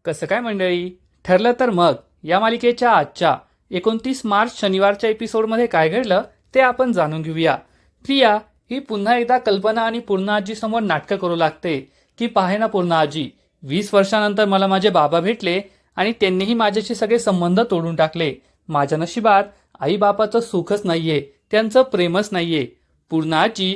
कसं काय मंडळी, ठरलं तर मग या मालिकेच्या आजच्या 29 मार्च शनिवारच्या एपिसोडमध्ये काय घडलं ते आपण जाणून घेऊया. प्रिया ही पुन्हा एकदा कल्पना आणि पूर्णा आजीसमोर नाटकं करू लागते की पाहे ना पूर्णा आजी, 20 वर्षानंतर मला माझे बाबा भेटले आणि त्यांनीही माझ्याशी सगळे संबंध तोडून टाकले. माझ्या नशिबात आई बापाचं सुखच नाहीये, त्यांचं प्रेमच नाहीये. पूर्णा आजी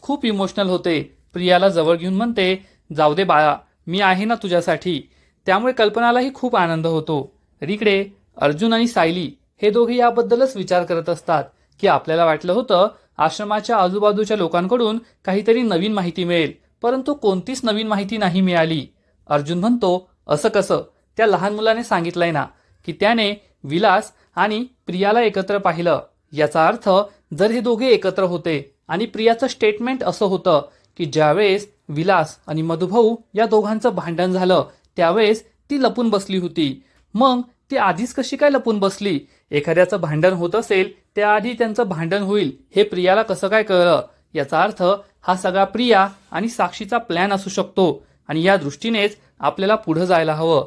खूप इमोशनल होते. प्रियाला जवळ घेऊन म्हणते, जाऊ दे बाळा, मी आहे ना तुझ्यासाठी. त्यामुळे कल्पनालाही खूप आनंद होतो. तर इकडे अर्जुन आणि सायली हे दोघे याबद्दलच विचार करत असतात की आपल्याला वाटलं होतं आश्रमाच्या आजूबाजूच्या लोकांकडून काहीतरी नवीन माहिती मिळेल, परंतु कोणतीच नवीन माहिती नाही मिळाली. अर्जुन म्हणतो, असं कसं? त्या लहान मुलाने सांगितलंय ना की त्याने विलास आणि प्रियाला एकत्र पाहिलं. याचा अर्थ जर हे दोघे एकत्र होते आणि प्रियाचं स्टेटमेंट असं होतं की ज्यावेळेस विलास आणि मधुभाऊ या दोघांचं भांडण झालं त्यावेळेस ती लपून बसली होती. मग ती आधीच कशी काय लपून बसली? एखाद्याचं भांडण होत असेल त्याआधी त्यांचं भांडण होईल हे प्रियाला कसं काय कळलं? याचा अर्थ हा सगळा प्रिया आणि साक्षीचा प्लॅन असू शकतो आणि या दृष्टीनेच आपल्याला पुढे जायला हवं.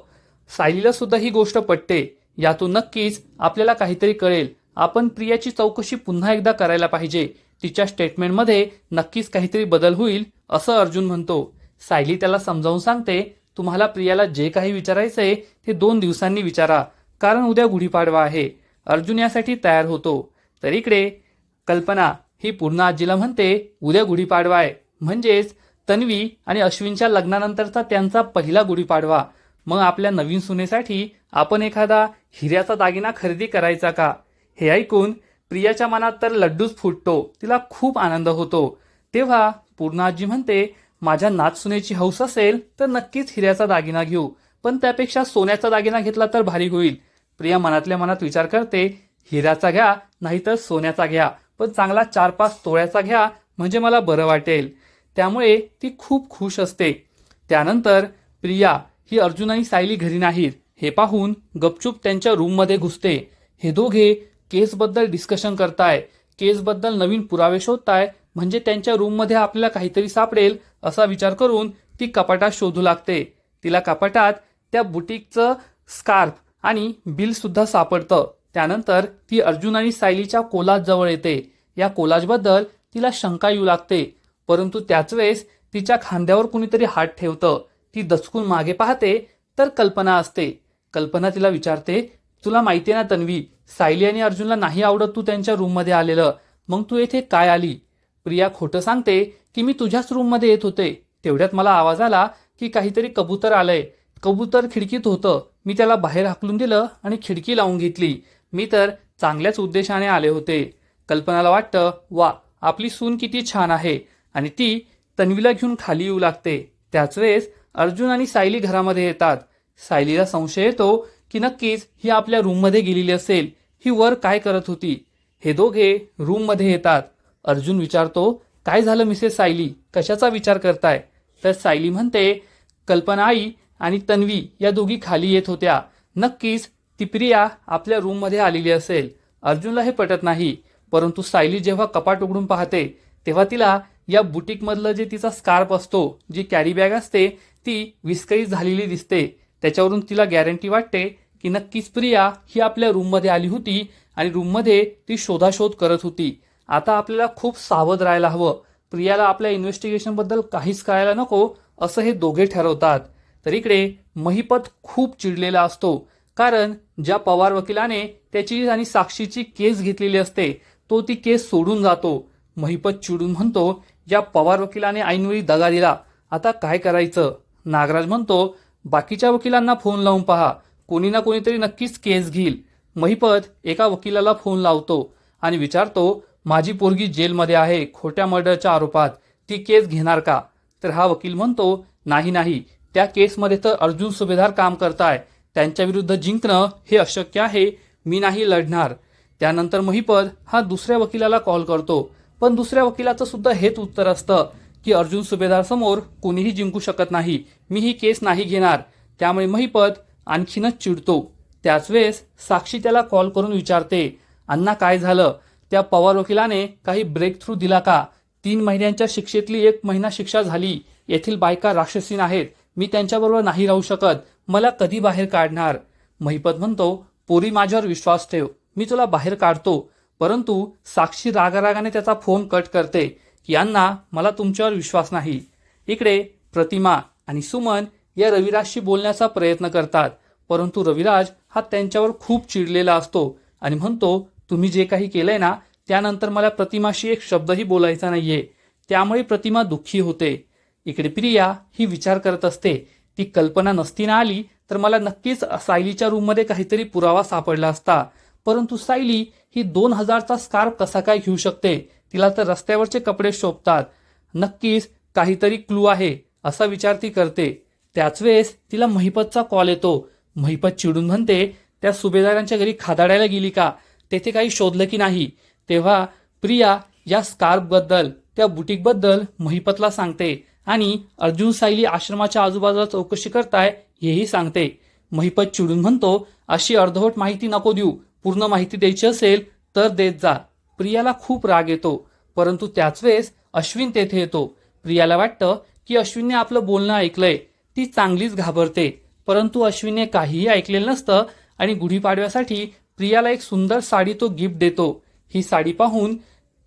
सायलीला सुद्धा ही गोष्ट पटते. यातून नक्कीच आपल्याला काहीतरी कळेल. आपण प्रियाची चौकशी पुन्हा एकदा करायला पाहिजे. तिच्या स्टेटमेंटमध्ये नक्कीच काहीतरी बदल होईल असं अर्जुन म्हणतो. सायली त्याला समजावून सांगते, तुम्हाला प्रियाला जे काही विचारायचंय ते 2 दिवसांनी विचारा, कारण उद्या गुढीपाडवा आहे. अर्जुन यासाठी तयार होतो. तर इकडे कल्पना ही पूर्णा आजीला म्हणते, उद्या गुढीपाडवा आहे, म्हणजेच तन्वी आणि अश्विनच्या लग्नानंतरचा त्यांचा पहिला गुढीपाडवा. मग आपल्या नवीन सुनेसाठी आपण एखादा हिऱ्याचा दागिना खरेदी करायचा का? हे ऐकून प्रियाच्या मनात तर लड्डूच फुटतो. तिला खूप आनंद होतो. तेव्हा पूर्णा आजी म्हणते, माझ्या नातसुनेची हौस असेल तर नक्कीच हिऱ्याचा दागिना घेऊ, पण त्यापेक्षा सोन्याचा दागिना घेतला तर भारी होईल. प्रिया मनातल्या मनात विचार करते, हिऱ्याचा घ्या नाहीतर सोन्याचा घ्या, पण चांगला 4-5 तोळ्याचा घ्या म्हणजे मला बरं वाटेल. त्यामुळे ती खूप खुश असते. त्यानंतर प्रिया ही अर्जुन आणि सायली घरी नाहीत हे पाहून गपचूप त्यांच्या रूममध्ये घुसते. हे दोघे केसबद्दल डिस्कशन करताय, केसबद्दल नवीन पुरावे शोधताय, म्हणजे त्यांच्या रूममध्ये आपल्याला काहीतरी सापडेल असा विचार करून ती कपाटात शोधू लागते. तिला कपाटात त्या बुटीकचं स्कार्फ आणि बिल सुद्धा सापडतं. त्यानंतर ती अर्जुन आणि सायलीच्या कोलाज जवळ येते. या कोलाजबद्दल तिला शंका येऊ लागते, परंतु त्याच वेळेस तिच्या खांद्यावर कुणीतरी हात ठेवतं. ती दचकून मागे पाहते तर कल्पना असते. कल्पना तिला विचारते, तुला माहितीये ना तन्वी, सायली आणि अर्जुनला नाही आवडत तू त्यांच्या रूममध्ये आलेलं, मग तू येथे काय आली? प्रिया खोटं सांगते की मी तुझ्याच रूममध्ये येत होते. तेवढ्यात मला आवाज आला की काहीतरी कबूतर आलंय. कबूतर खिडकीत होतं. मी त्याला बाहेर हाकलून दिलं आणि खिडकी लावून घेतली. मी तर चांगल्याच उद्देशाने आले होते. कल्पनाला वाटतं, वा, आपली सून किती छान आहे, आणि ती तन्वीला घेऊन खाली येऊ लागते. त्याच वेळेस अर्जुन आणि सायली घरामध्ये येतात. सायलीला संशय येतो की नक्कीच ही आपल्या रूममध्ये गेलेली असेल. ही वर काय करत होती? हे दोघे रूममध्ये येतात. अर्जुन विचारतो, काय झालं मिसेस सायली, कशाचा विचार करताय? तर सायली म्हणते, कल्पना आई आणि तन्वी या दोघी खाली येत होत्या. नक्कीच ती प्रिया आपल्या रूममध्ये आलेली असेल. अर्जुनला हे पटत नाही, परंतु सायली जेव्हा कपाट उघडून पाहते तेव्हा तिला या बुटीकमधलं जे तिचा स्कार्फ असतो, जी कॅरी बॅग असते, ती विस्कळीत झालेली दिसते. त्याच्यावरून तिला गॅरंटी वाटते की नक्कीच प्रिया ही आपल्या रूममध्ये आली होती आणि रूममध्ये ती शोधाशोध करत होती. आता आपल्याला खूप सावध राहायला हवं. प्रियाला आपल्या इन्व्हेस्टिगेशनबद्दल काहीच कळायला नको असं हे दोघे ठरवतात. तर इकडे महिपत खूप चिडलेला असतो, कारण ज्या पवार वकिलाने त्याची आणि साक्षीची केस घेतलेली असते तो ती केस सोडून जातो. महिपत चिडून म्हणतो, या पवार वकिलाने ऐनवेळी दगा दिला, आता काय करायचं? नागराज म्हणतो, बाकीच्या वकिलांना फोन लावून पहा, कोणी ना कोणीतरी नक्कीच केस घेईल. महिपत एका वकिलाला फोन लावतो आणि विचारतो, माझी पोरगी जेलमध्ये आहे खोट्या मर्डरच्या आरोपात, ती केस घेणार का? तर हा वकील म्हणतो, नाही नाही, त्या केसमध्ये तर अर्जुन सुभेदार काम करताय, त्यांच्या विरुद्ध जिंकणं हे अशक्य आहे, मी नाही लढणार. त्यानंतर महिपत हा दुसऱ्या वकिलाला कॉल करतो, पण दुसऱ्या वकिलाचं सुद्धा हेच उत्तर असतं की अर्जुन सुभेदार समोर कोणीही जिंकू शकत नाही, मी ही केस नाही घेणार. त्यामुळे महिपत आणखीनच चिडतो. त्याच वेळेस साक्षी त्याला कॉल करून विचारते, अण्णा काय झालं? त्या पवार वकिलाने काही ब्रेक थ्रू दिला का? 3 महिन्यांच्या शिक्षेतली 1 महिना शिक्षा झाली. येथील बायका राक्षसीन आहेत, मी त्यांच्याबरोबर नाही राहू शकत, मला कधी बाहेर काढणार? महिपत म्हणतो, पोरी माझ्यावर विश्वास ठेव, मी तुला बाहेर काढतो. परंतु साक्षी रागारागाने त्याचा फोन कट करते की अण्णा, मला तुमच्यावर विश्वास नाही. इकडे प्रतिमा आणि सुमन या रविराजशी बोलण्याचा प्रयत्न करतात, परंतु रविराज हा त्यांच्यावर खूप चिडलेला असतो आणि म्हणतो, तुम्ही जे काही केलंय ना, त्यानंतर मला प्रतिमाशी एक शब्दही बोलायचा नाहीये. त्यामुळे प्रतिमा दुःखी होते. इकडे प्रिया ही विचार करत असते, ती कल्पना नसती ना आली तर मला नक्कीच सायलीच्या रूममध्ये काहीतरी पुरावा सापडला असता. परंतु सायली ही 2000चा स्कार्फ कसा काय घेऊ शकते? तिला तर रस्त्यावरचे कपडे शोभतात. नक्कीच काहीतरी क्लू आहे असा विचार ती करते. त्याच वेळेस तिला महिपतचा कॉल येतो. महिपत चिडून म्हणते, त्या सुभेदारांच्या घरी खादाडायला गेली का? तेथे काही शोधलं की नाही? तेव्हा प्रिया या स्कार्फबद्दल, त्या बुटीकबद्दल महिपतला सांगते आणि अर्जुन सायली आश्रमाच्या आजूबाजूला चौकशी करताय हेही सांगते. महिपत चिडून म्हणतो, अशी अर्धवट माहिती नको देऊ, पूर्ण माहिती द्यायची असेल तर देत जा. प्रियाला खूप राग येतो, परंतु त्याच वेळेस अश्विन तेथे येतो. प्रियाला वाटतं की अश्विनने आपलं बोलणं ऐकलंय. ती चांगलीच घाबरते, परंतु अश्विनने काहीही ऐकलेलं नसतं आणि गुढीपाडव्यासाठी प्रियाला एक सुंदर साडी तो गिफ्ट देतो. ही साडी पाहून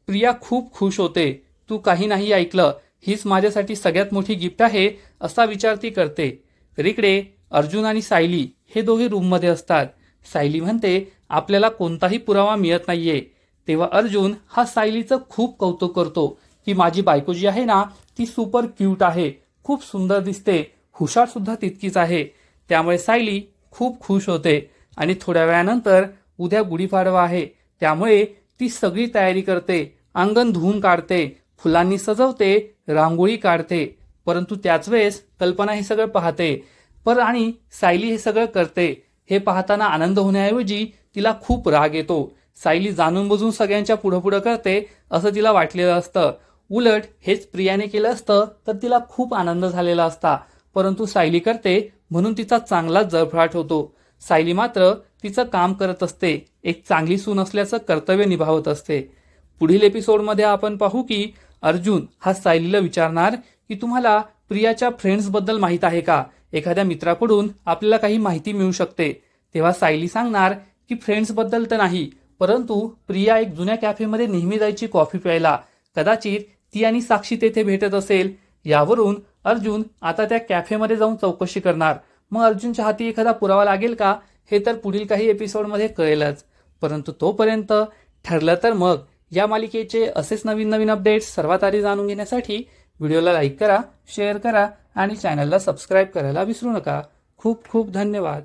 प्रिया खूप खुश होते. तू काही नाही ऐकलं, हीच माझ्यासाठी सगळ्यात मोठी गिफ्ट आहे असा विचार ती करते. तर इकडे अर्जुन आणि सायली हे दोघे रूममध्ये असतात. सायली म्हणते, आपल्याला कोणताही पुरावा मिळत नाहीये. तेव्हा अर्जुन हा सायलीचं खूप कौतुक करतो की माझी बायको जी आहे ना, ती सुपर क्यूट आहे, खूप सुंदर दिसते, हुशार सुद्धा तितकीच आहे. त्यामुळे सायली खूप खुश होते आणि थोड्या वेळानंतर उद्या गुढीपाडवा आहे, त्यामुळे ती सगळी तयारी करते. अंगण धुवून काढते, फुलांनी सजवते, रांगोळी काढते. परंतु त्याच वेळेस कल्पना हे सगळं पाहते आणि सायली हे सगळं करते. हे पाहताना आनंद होण्याऐवजी तिला खूप राग येतो. सायली जाणून बुजून सगळ्यांच्या पुढं पुढं करते असं तिला वाटलेलं असतं. उलट हेच प्रियाने केलं असतं तर तिला खूप आनंद झालेला असता. परंतु सायली करते म्हणून तिचा चांगलाच जळफळाट होतो. सायली मात्र तिचं काम करत असते, एक चांगली सून असल्याचं कर्तव्य निभावत असते. पुढील एपिसोडमध्ये आपण पाहू की अर्जुन हा सायलीला विचारणार की तुम्हाला प्रियाच्या फ्रेंड्सबद्दल माहीत आहे का? एखाद्या मित्राकडून आपल्याला काही माहिती मिळू शकते. तेव्हा सायली सांगणार की फ्रेंड्सबद्दल तर नाही, परंतु प्रिया एक जुन्या कॅफेमध्ये नेहमी जायची कॉफी प्यायला, कदाचित ती आणि साक्षी तेथे भेटत असेल. यावरून अर्जुन आता त्या कॅफेमध्ये जाऊन चौकशी करणार. मग अर्जुनच्या हाती एखादा पुरावा लागेल का हे तर पुढील काही एपिसोडमध्ये कळेलच. परंतु तोपर्यंत ठरलं तर मग या मालिकेचे असेच नवीन नवीन अपडेट्स सर्वात आधी जाणून घेण्यासाठी व्हिडिओला लाईक करा, शेअर करा आणि चॅनलला सबस्क्राईब करायला विसरू नका. खूप खूप धन्यवाद.